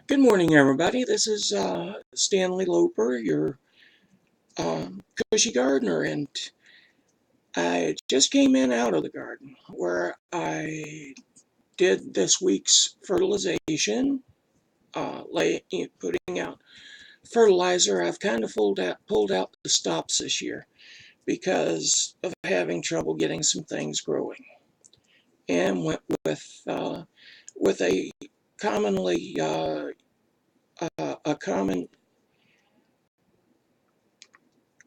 Good morning, everybody. This is Stanley Loper, your cushy gardener, and I just came in out of the garden where I did this week's fertilization, putting out fertilizer. I've kind of pulled out the stops this year because of having trouble getting some things growing, and went with a commonly a common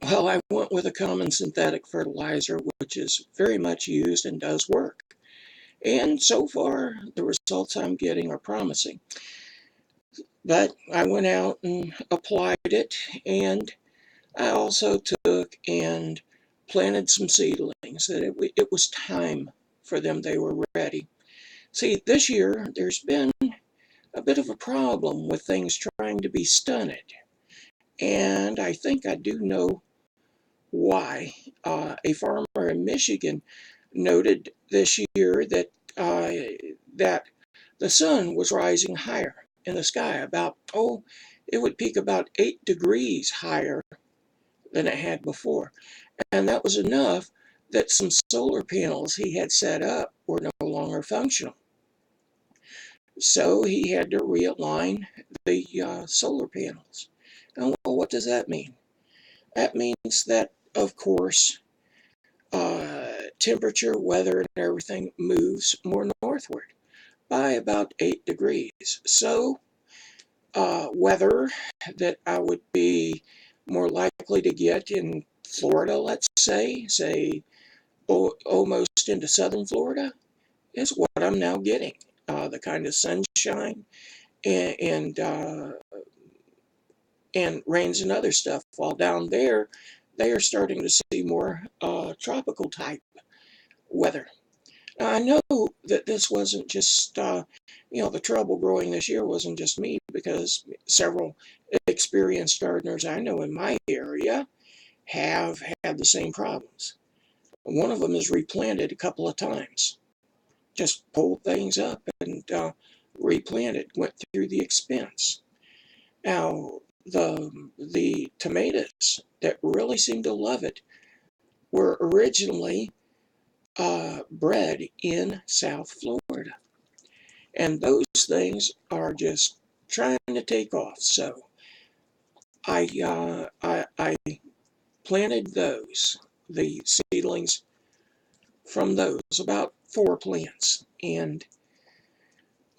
Well, I went with a common synthetic fertilizer, which is very much used and does work. And so far, the results I'm getting are promising. But I went out and applied it, and I also took and planted some seedlings. It was time for them; they were ready. See, this year there's been a bit of a problem with things trying to be stunted, and I think I do know why. A farmer in Michigan noted this year uh, that the sun was rising higher in the sky. It would peak about 8 degrees higher than it had before, and that was enough that some solar panels he had set up were no longer functional. So he had to realign the solar panels. And well, what does that mean? That means that, of course, temperature, weather, and everything moves more northward by about 8 degrees. So, weather that I would be more likely to get in Florida, let's say almost into southern Florida, is what I'm now getting. The kind of sunshine and, and, uh, and rains and other stuff. While down there, they are starting to see more tropical type weather. I know that this wasn't just, the trouble growing this year wasn't just me, because several experienced gardeners I know in my area have had the same problems. One of them has replanted a couple of times, just pulled things up and replanted, went through the expense. Now, the tomatoes that really seem to love it were originally bred in South Florida. And those things are just trying to take off. So I planted the seedlings from those, about 4 plants, and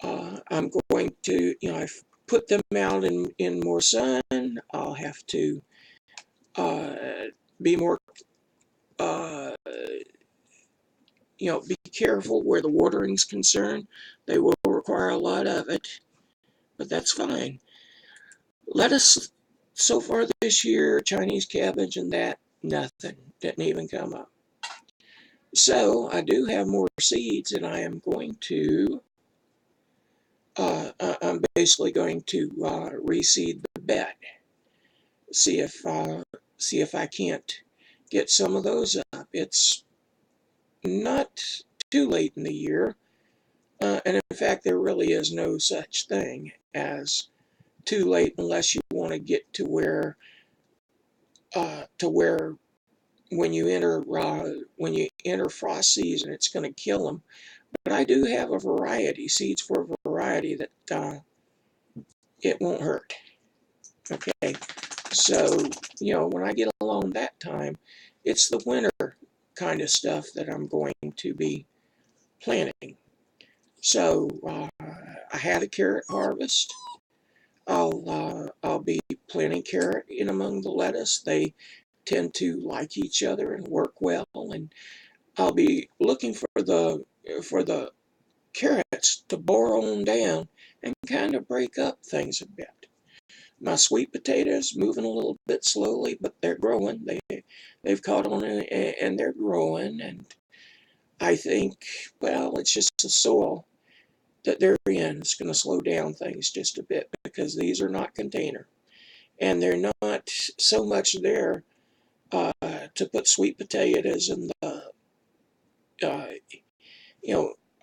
I'm going to, I've put them out in more sun. I'll have to uh, be more, uh, be careful where the watering's concerned. They will require a lot of it, but that's fine. Lettuce so far this year, Chinese cabbage and that, nothing. Didn't even come up. So I do have more seeds, and I'm basically going to reseed the bed. See if, see if I can't get some of those up. It's not too late in the year, and in fact, there really is no such thing as too late unless you want to get to where when you enter frost season, it's going to kill them. But I do have a variety, seeds for a variety that it won't hurt. Okay, so when I get along that time, it's the winter kind of stuff that I'm going to be planting. So I had a carrot harvest. I'll be planting carrot in among the lettuce. They tend to like each other and work well, and I'll be looking for the carrots to bore on down and kind of break up things a bit. My sweet potatoes moving a little bit slowly, but they're growing. They've caught on, and they're growing. And I think, well, it's just the soil that they're in. It's going to slow down things just a bit, because these are not container, and they're not so much there to put sweet potatoes in the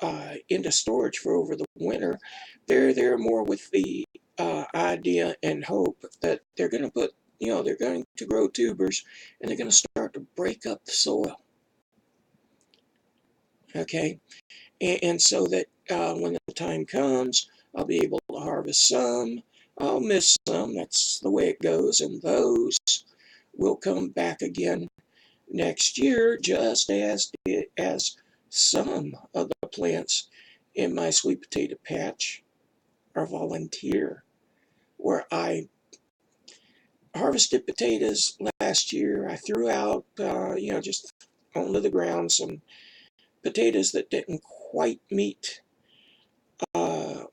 uh, into storage for over the winter. They're there more with the idea and hope that they're going to put, they're going to grow tubers and they're going to start to break up the soil. Okay. And so that when the time comes, I'll be able to harvest some. I'll miss some. That's the way it goes. And those will come back again next year, just as some of the plants in my sweet potato patch are volunteer, where I harvested potatoes last year. I threw out, just onto the ground some potatoes that didn't quite meet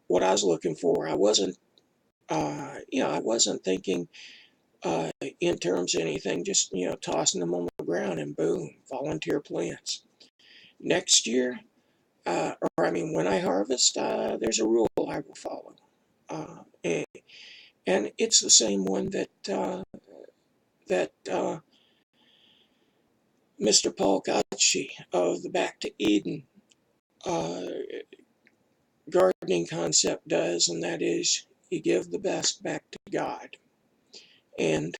what I was looking for. I wasn't, I wasn't thinking in terms of anything, just, tossing them on the ground and boom, volunteer plants. Next year, when I harvest, there's a rule I will follow. And it's the same one that Mr. Paul Gacci of the Back to Eden uh, gardening concept does, and that is you give the best back to God. And,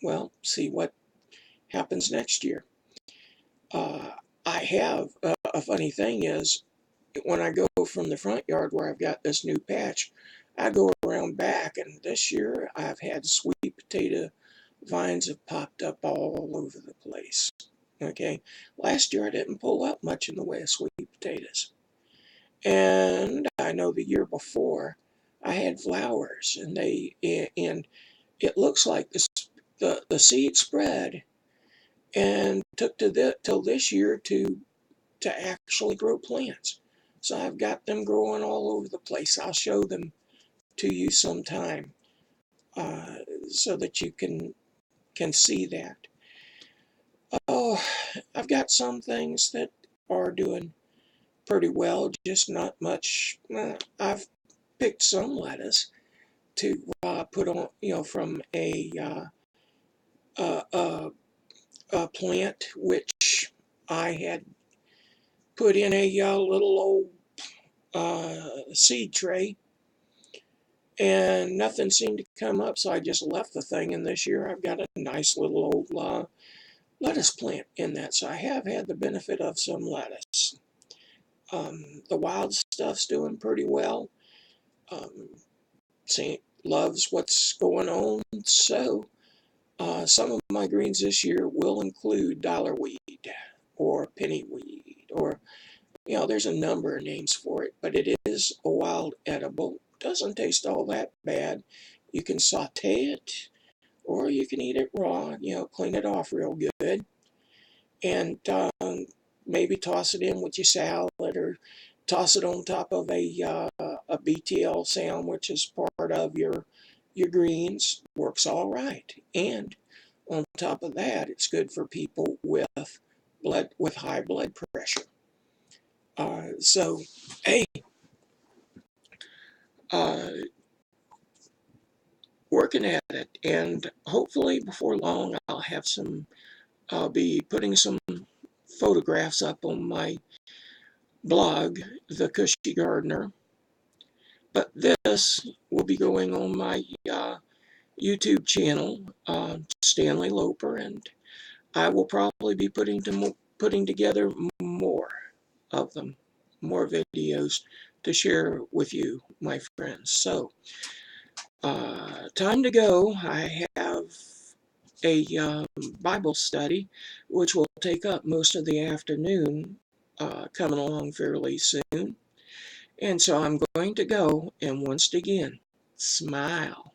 well, see what happens next year. I have, a funny thing is, when I go from the front yard where I've got this new patch, I go around back, and this year I've had sweet potato vines have popped up all over the place. Okay, last year I didn't pull up much in the way of sweet potatoes, and I know the year before I had flowers, and it looks like the seed spread and took till this year to actually grow plants. So I've got them growing all over the place. I'll show them to you sometime so that you can see that. Oh, I've got some things that are doing pretty well, just not much. I've picked some lettuce to put on, from a plant which I had put in a little old seed tray, and nothing seemed to come up, so I just left the thing. And this year I've got a nice little old lettuce plant in that, so I have had the benefit of some lettuce. The wild stuff's doing pretty well. Saint loves what's going on, so some of my greens this year will include dollarweed or pennyweed, or there's a number of names for it, but it is a wild edible. Doesn't taste all that bad. You can saute it, or you can eat it raw. Clean it off real good, and maybe toss it in with your salad, or toss it on top of a BTL sandwich as part of your greens. Works all right. And on top of that, it's good for people with high blood pressure. So, hey, working at it, and hopefully before long I'll be putting some photographs up on my blog, The Cushy Gardener. But this will be going on my YouTube channel, Stanley Loper, and I will probably be putting together more of them, more videos to share with you, my friends. So, time to go. I have a Bible study, which will take up most of the afternoon, coming along fairly soon. And so I'm going to go, and once again, smile.